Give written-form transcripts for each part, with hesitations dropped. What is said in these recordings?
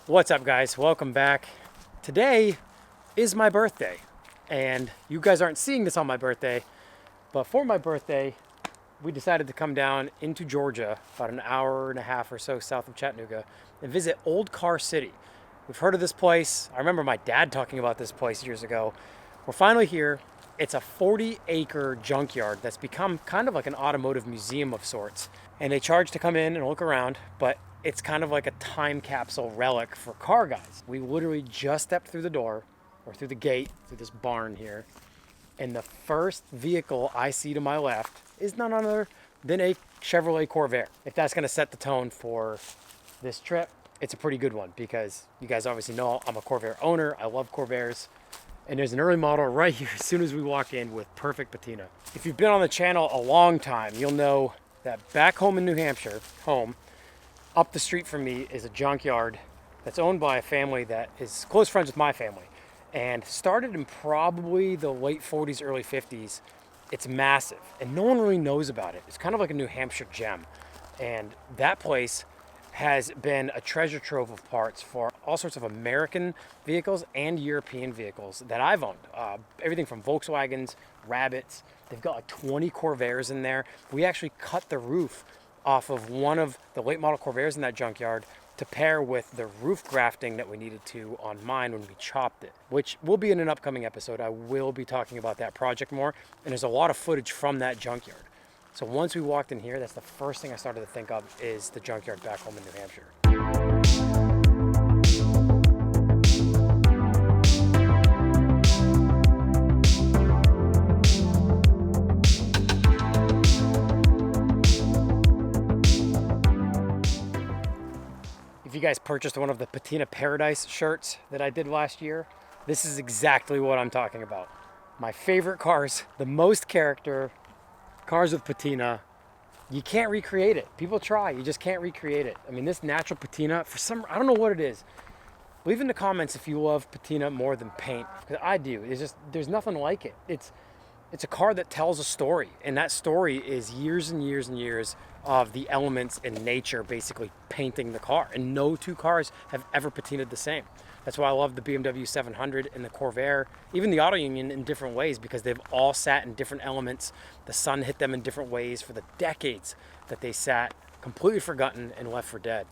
What's up, guys? Welcome back. Today is my birthday, and you guys aren't seeing this on my birthday, but for my birthday, we decided to come down into Georgia, about an hour and a half or so south of Chattanooga, and visit Old Car City. We've heard of this place. I remember my dad talking about this place years ago. We're finally here. It's a 40-acre junkyard that's become kind of like an automotive museum of sorts. And they charge to come in and look around, but it's kind of like a time capsule relic for car guys. We literally just stepped through the door, or through the gate, through this barn here, and the first vehicle I see to my left is none other than a Chevrolet Corvair. If that's gonna set the tone for this trip, it's a pretty good one, because you guys obviously know I'm a Corvair owner. I love Corvairs. And there's an early model right here as soon as we walk in with perfect patina. If you've been on the channel a long time, you'll know that back home in New Hampshire, up the street from me is a junkyard that's owned by a family that is close friends with my family, and started in probably the late 40s, early 50s. It's massive, and no one really knows about it. It's kind of like a New Hampshire gem. And that place has been a treasure trove of parts for all sorts of American vehicles and European vehicles that I've owned. Everything from Volkswagens, Rabbits. They've got like 20 Corvairs in there. We actually cut the roof off of one of the late model Corvairs in that junkyard to pair with the roof grafting that we needed to on mine when we chopped it, which will be in an upcoming episode. I will be talking about that project more, and there's a lot of footage from that junkyard. So once we walked in here, that's the first thing I started to think of is the junkyard back home in New Hampshire. If you guys purchased one of the Patina Paradise shirts that I did last year, this is exactly what I'm talking about. My favorite cars, the most character, cars with patina. You can't recreate it. People try, you just can't recreate it. I mean, this natural patina, I don't know what it is. Leave in the comments if you love patina more than paint, because I do. There's nothing like it. It's a car that tells a story, and that story is years and years and years of the elements in nature basically painting the car, and no two cars have ever patinaed the same. That's why I love the BMW 700 and the Corvair, even the Auto Union, in different ways, because they've all sat in different elements. The sun hit them in different ways for the decades that they sat completely forgotten and left for dead.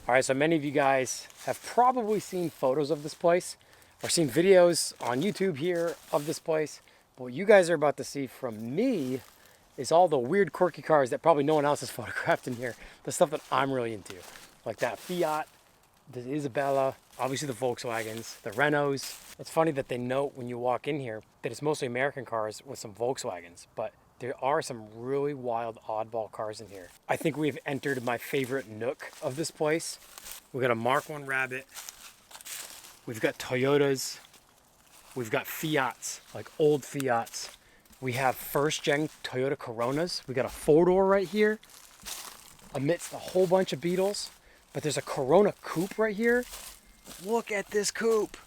All right, so many of you guys have probably seen photos of this place or seen videos on YouTube here of this place. But what you guys are about to see from me is all the weird, quirky cars that probably no one else has photographed in here. The stuff that I'm really into, like that Fiat, the Isabella, obviously the Volkswagens, the Renaults. It's funny that they note when you walk in here that it's mostly American cars with some Volkswagens, but there are some really wild, oddball cars in here. I think we've entered my favorite nook of this place. We've got a Mark I Rabbit. We've got Toyotas. We've got Fiats, like old Fiats. We have first-gen Toyota Coronas. We got a four-door right here amidst a whole bunch of Beetles. But there's a Corona coupe right here. Look at this coupe.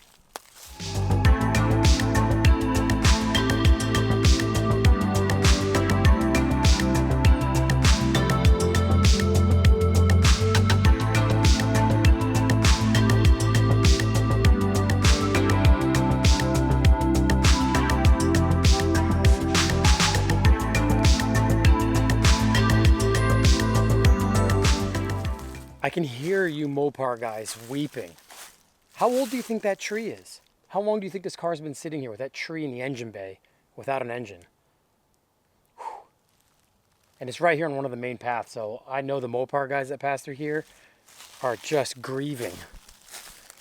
I can hear you Mopar guys weeping How old do you think that tree is? How long do you think this car's been sitting here with that tree in the engine bay without an engine? Whew. And it's right here on one of the main paths, so I know the Mopar guys that pass through here are just grieving.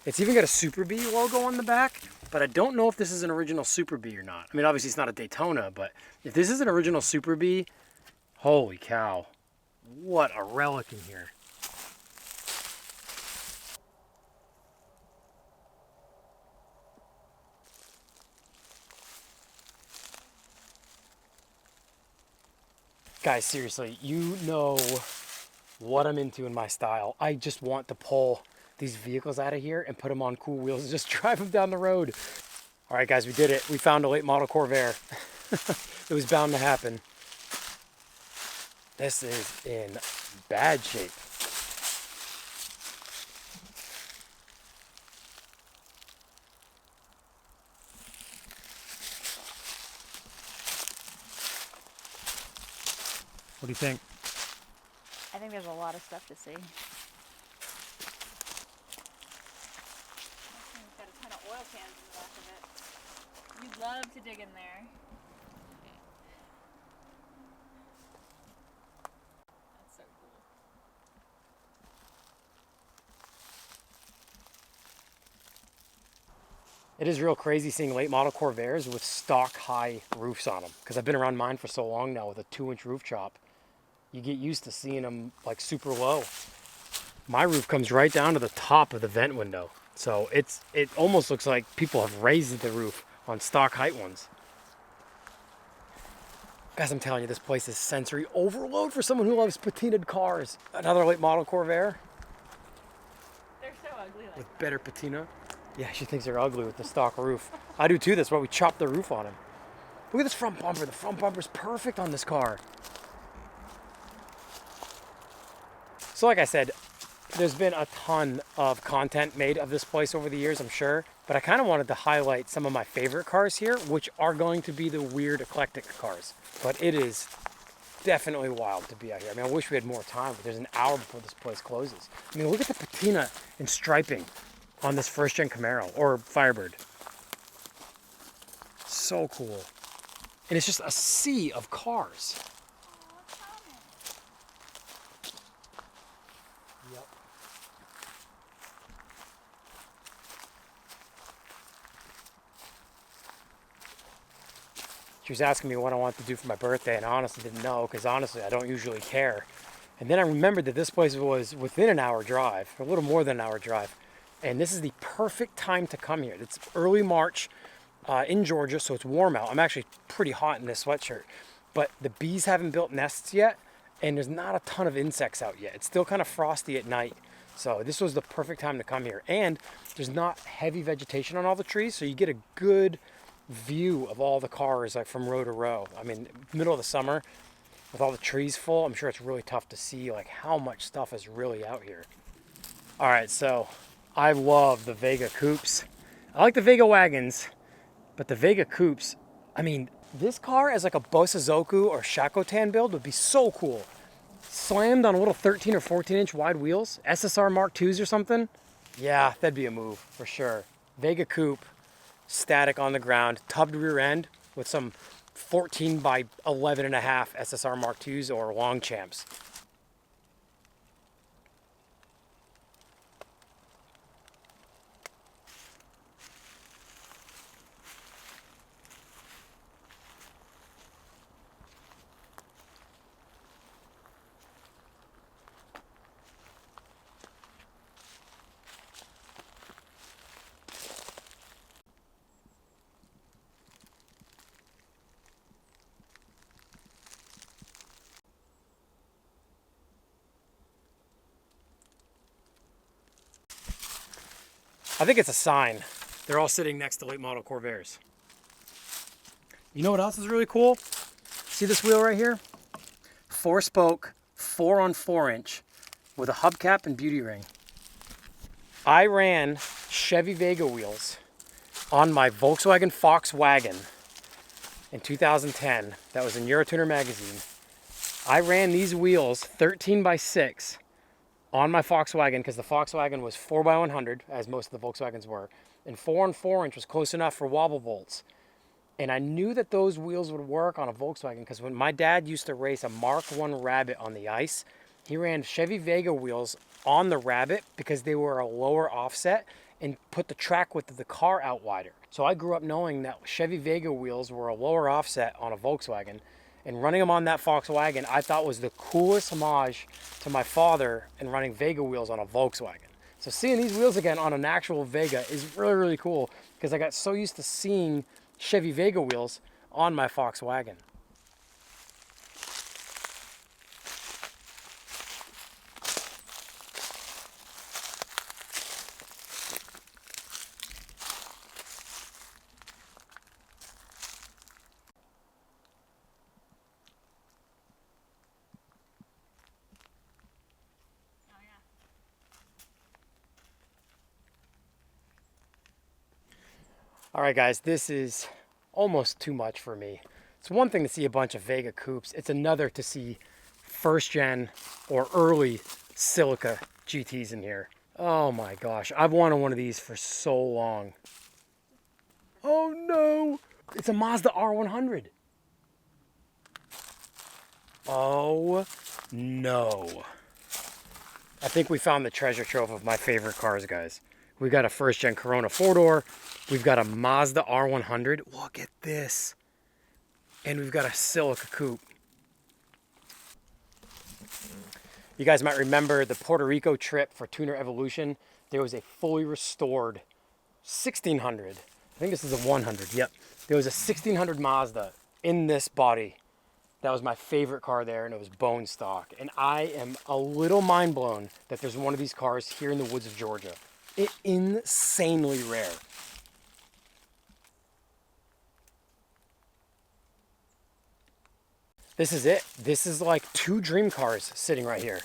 It's even got a Super Bee logo on the back, but I don't know if this is an original Super Bee or not. I mean, obviously it's not a Daytona, but if this is an original Super Bee, holy cow, what a relic in here. Guys, seriously, you know what I'm into in my style. I just want to pull these vehicles out of here and put them on cool wheels and just drive them down the road. All right, guys, we did it. We found a late model Corvair. It was bound to happen. This is in bad shape. What do you think? I think there's a lot of stuff to see. It's got a ton of oil cans in the back of it. You'd love to dig in there. That's so cool. It is real crazy seeing late model Corvairs with stock high roofs on them, because I've been around mine for so long now with a 2-inch roof chop. You get used to seeing them like super low. My roof comes right down to the top of the vent window. So it almost looks like people have raised the roof on stock height ones. Guys, I'm telling you, this place is sensory overload for someone who loves patinaed cars. Another late model Corvair. They're so ugly like With better patina. Yeah, she thinks they're ugly with the stock roof. I do too, that's why we chopped the roof on him. Look at this front bumper. The front bumper's perfect on this car. So like I said, there's been a ton of content made of this place over the years, I'm sure. But I kind of wanted to highlight some of my favorite cars here, which are going to be the weird, eclectic cars. But it is definitely wild to be out here. I mean, I wish we had more time, but there's an hour before this place closes. I mean, look at the patina and striping on this first-gen Camaro, or Firebird. So cool. And it's just a sea of cars. Yep. She was asking me what I wanted to do for my birthday, and I honestly didn't know, because honestly, I don't usually care. And then I remembered that this place was within an hour drive, a little more than an hour drive. And this is the perfect time to come here. It's early March in Georgia, so it's warm out. I'm actually pretty hot in this sweatshirt. But the bees haven't built nests yet, and there's not a ton of insects out yet. It's still kind of frosty at night. So this was the perfect time to come here. And there's not heavy vegetation on all the trees, so you get a good view of all the cars like from row to row. I mean, middle of the summer, with all the trees full, I'm sure it's really tough to see like how much stuff is really out here. All right, so I love the Vega coupes. I like the Vega wagons, but the Vega coupes, I mean, this car as like a Bosazoku or Shakotan build would be so cool. Slammed on little 13 or 14 inch wide wheels, SSR Mark IIs or something. Yeah, that'd be a move for sure. Vega coupe, static on the ground, tubbed rear end with some 14 by 11.5 SSR Mark IIs or Longchamps. I think it's a sign. They're all sitting next to late model Corvairs. You know what else is really cool? See this wheel right here? 4-spoke, 4 on 4 inch with a hubcap and beauty ring. I ran Chevy Vega wheels on my Volkswagen Fox wagon in 2010. That was in Eurotuner magazine. I ran these wheels 13 by 6 on my Volkswagen, because the Volkswagen was 4x100, as most of the Volkswagens were, and 4 and 4 inch was close enough for wobble bolts. And I knew that those wheels would work on a Volkswagen because when my dad used to race a Mark I Rabbit on the ice, he ran Chevy Vega wheels on the Rabbit because they were a lower offset and put the track width of the car out wider. So I grew up knowing that Chevy Vega wheels were a lower offset on a Volkswagen, and running them on that Volkswagen I thought was the coolest homage to my father and running Vega wheels on a Volkswagen. So seeing these wheels again on an actual Vega is really, really cool because I got so used to seeing Chevy Vega wheels on my Volkswagen. Oh yeah. All right, guys, this is almost too much for me. It's one thing to see a bunch of Vega coupes. It's another to see first gen or early Silica GTs in here. Oh my gosh, I've wanted one of these for so long. Oh no, it's a Mazda R100. Oh no. I think we found the treasure trove of my favorite cars, guys. We got a first gen Corona 4-door. We've got a Mazda R100. Look at this. And we've got a Silica coupe. You guys might remember the Puerto Rico trip for Tuner Evolution. There was a fully restored 1600. I think this is a 100. Yep. There was a 1600 Mazda in this body. That was my favorite car there, and it was bone stock. And I am a little mind blown that there's one of these cars here in the woods of Georgia. It's insanely rare. This is it. This is like two dream cars sitting right here.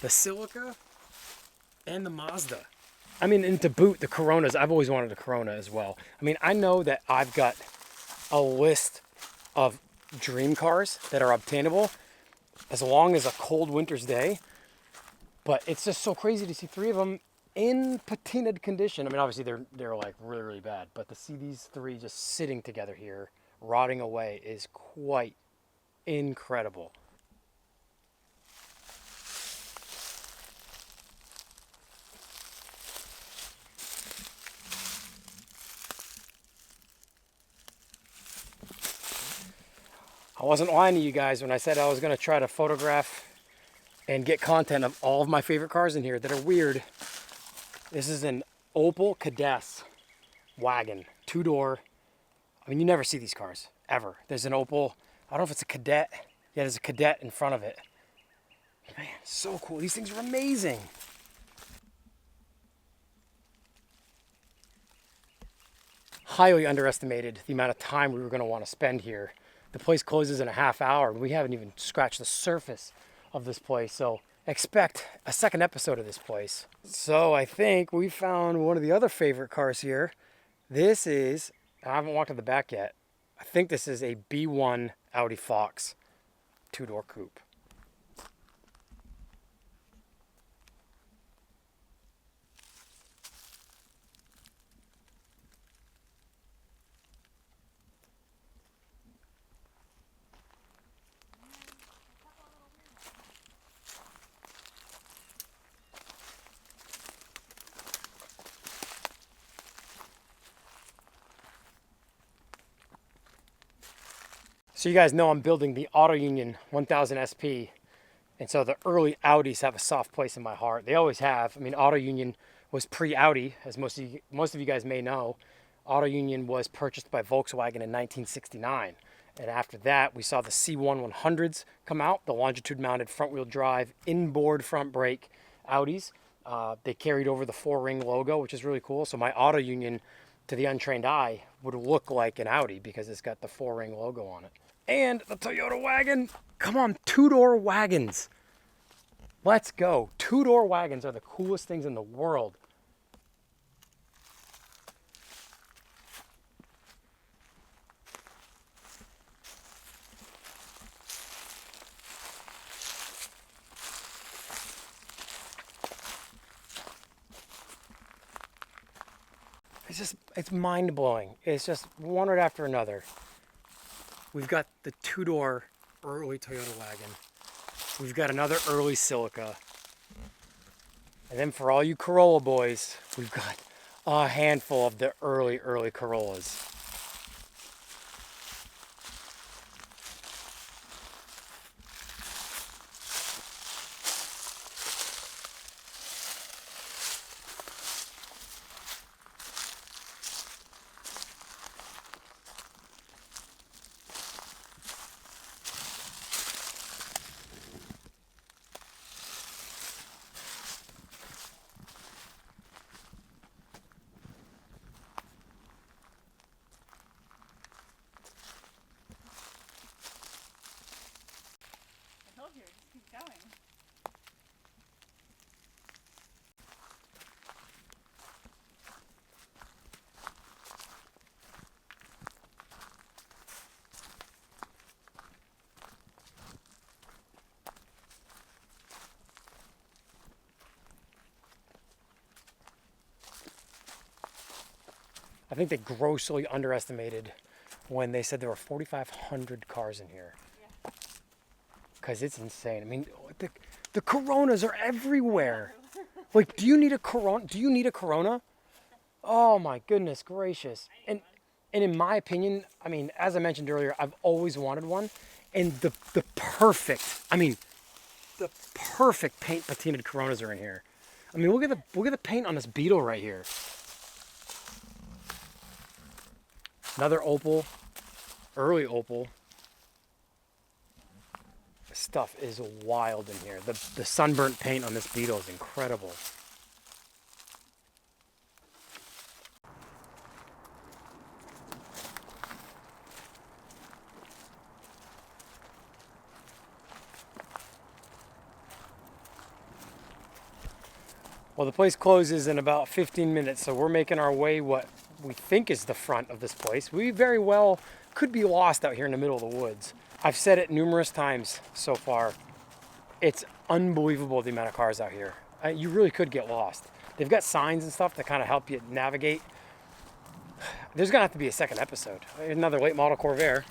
The Silica and the Mazda. I mean, and to boot, the Coronas. I've always wanted a Corona as well. I mean, I know that I've got a list of dream cars that are obtainable as long as a cold winter's day. But it's just so crazy to see three of them in patinaed condition. I mean, obviously they're like really, really bad. But to see these three just sitting together here, rotting away, is quite incredible. I wasn't lying to you guys when I said I was going to try to photograph and get content of all of my favorite cars in here that are weird. This is an Opel Kadett wagon, 2-door. I mean, you never see these cars, ever. There's an Opel, I don't know if it's a Kadett. Yeah, there's a Kadett in front of it. Man, so cool. These things are amazing. Highly underestimated the amount of time we were going to want to spend here. The place closes in a half hour, and we haven't even scratched the surface of this place. So expect a second episode of this place. So I think we found one of the other favorite cars here. This is, I haven't walked to the back yet. I think this is a B1 Audi Fox 2-door coupe. So you guys know I'm building the Auto Union 1000 SP, and so the early Audis have a soft place in my heart. They always have. I mean, Auto Union was pre-Audi, as most of you guys may know. Auto Union was purchased by Volkswagen in 1969, and after that we saw the C1 100s come out, the longitude-mounted front-wheel drive inboard front brake Audis. They carried over the 4-ring logo, which is really cool. So my Auto Union, to the untrained eye, would look like an Audi because it's got the 4-ring logo on it. And the Toyota wagon. Come on, 2-door wagons. Let's go. 2-door wagons are the coolest things in the world. it's mind-blowing. It's just one right after another. We've got the two-door early Toyota wagon. We've got another early Silica. And then for all you Corolla boys, we've got a handful of the early Corollas. I told you, just keep going. I think they grossly underestimated when they said there were 4,500 cars in here. Yeah. Because it's insane. I mean, the Coronas are everywhere. Like, do you need a Corona? Do you need a Corona? Oh my goodness gracious. And in my opinion, I mean, as I mentioned earlier, I've always wanted one. And the perfect paint patinaed Coronas are in here. I mean, look at the paint on this Beetle right here. Another Opal, early Opal. This stuff is wild in here. The sunburnt paint on this Beetle is incredible. Well, the place closes in about 15 minutes, so we're making our way what we think is the front of this place. We very well could be lost out here in the middle of the woods. I've said it numerous times so far. It's unbelievable the amount of cars out here. You really could get lost. They've got signs and stuff to kind of help you navigate. There's gonna have to be a second episode. Another late model Corvair.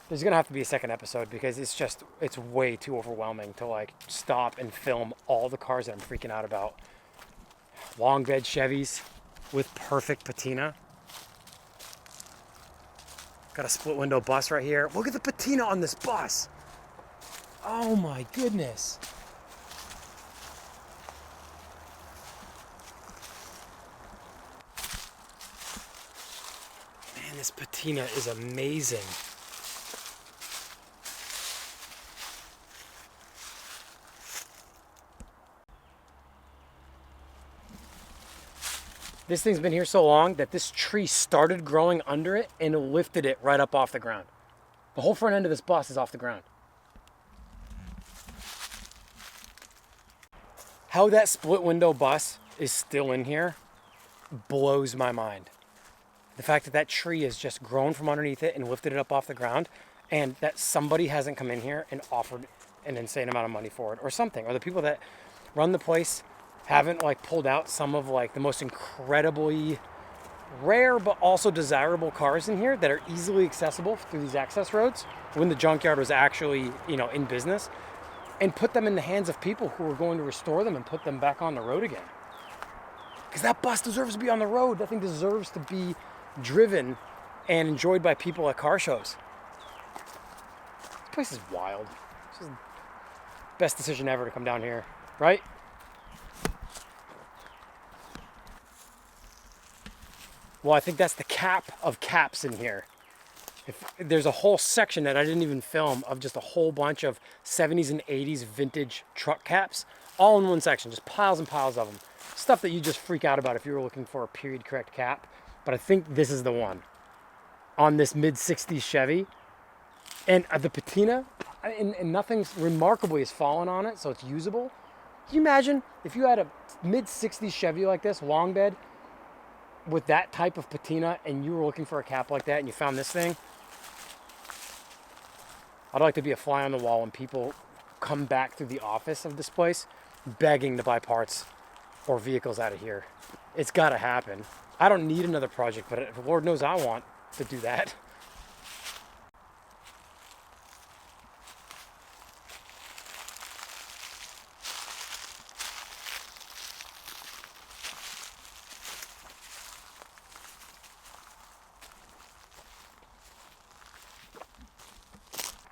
There's gonna have to be a second episode because it's way too overwhelming to like stop and film all the cars that I'm freaking out about. Long bed Chevys with perfect patina. Got a split window bus right here. Look at the patina on this bus. Oh my goodness. Man, this patina is amazing. This thing's been here so long that this tree started growing under it and lifted it right up off the ground. The whole front end of this bus is off the ground. How that split window bus is still in here blows my mind. The fact that that tree has just grown from underneath it and lifted it up off the ground, and that somebody hasn't come in here and offered an insane amount of money for it or something, or the people that run the place haven't like pulled out some of like the most incredibly rare but also desirable cars in here that are easily accessible through these access roads when the Junkyard was actually, you know, in business, and put them in the hands of people who are going to restore them and put them back on the road again. Because that bus deserves to be on the road. That thing deserves to be driven and enjoyed by people at car shows. This place is wild. This is the best decision ever to come down here, right? Well, I think that's the cap of caps in here. There's a whole section that I didn't even film of just a whole bunch of 70s and 80s vintage truck caps, all in one section, just piles and piles of them. Stuff that you just freak out about if you were looking for a period correct cap. But I think this is the one on this mid-60s Chevy. And the patina, and nothing remarkably has fallen on it, so it's usable. Can you imagine if you had a mid-60s Chevy like this, long bed, with that type of patina, and you were looking for a cap like that and you found this thing? I'd like to be a fly on the wall when people come back through the office of this place begging to buy parts or vehicles out of here. It's got to happen. I don't need another project, but Lord knows I want to do that.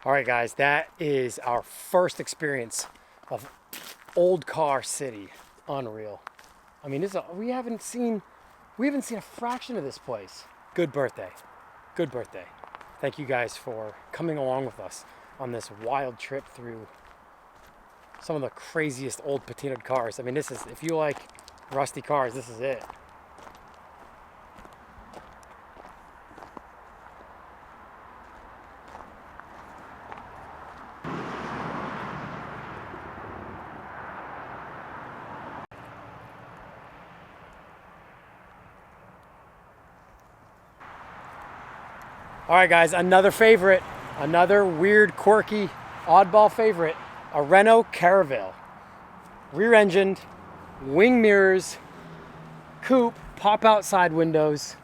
All right, guys, that is our first experience of Old Car City. Unreal. I mean, we haven't seen a fraction of this place. Good birthday. Good birthday. Thank you guys for coming along with us on this wild trip through some of the craziest old patinaed cars. I mean, if you like rusty cars, this is it. All right, guys, another favorite, another weird, quirky, oddball favorite, a Renault Caravelle. Rear-engined, wing mirrors, coupe, pop-out side windows,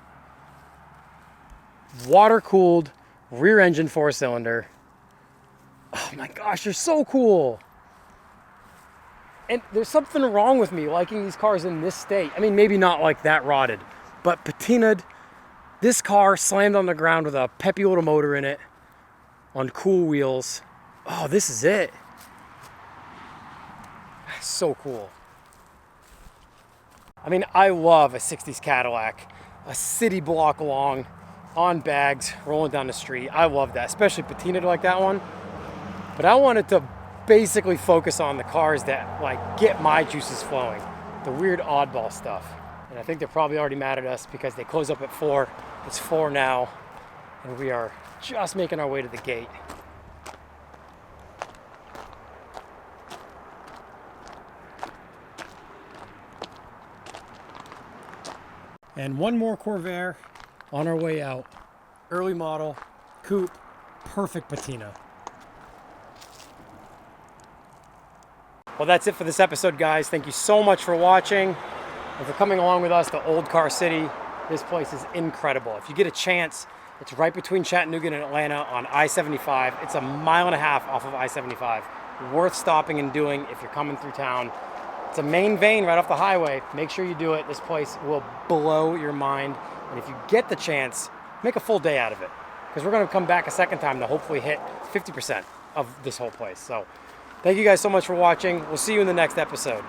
water-cooled, rear-engine 4-cylinder. Oh my gosh, they're so cool. And there's something wrong with me liking these cars in this state. I mean, maybe not like that rotted, but patinaed. This car slammed on the ground with a peppy little motor in it on cool wheels. Oh, this is it. So cool. I mean, I love a 60s Cadillac, a city block long, on bags, rolling down the street. I love that, especially patinaed like that one. But I wanted to basically focus on the cars that like get my juices flowing, the weird oddball stuff. And I think they're probably already mad at us because they close up at 4. It's 4 now, and we are just making our way to the gate. And one more Corvair on our way out. Early model, coupe, perfect patina. Well, that's it for this episode, guys. Thank you so much for watching and for coming along with us to Old Car City. This place is incredible. If you get a chance, it's right between Chattanooga and Atlanta on I-75. It's a mile and a half off of I-75. Worth stopping and doing if you're coming through town. It's a main vein right off the highway. Make sure you do it. This place will blow your mind. And if you get the chance, make a full day out of it. Because we're going to come back a second time to hopefully hit 50% of this whole place. So thank you guys so much for watching. We'll see you in the next episode.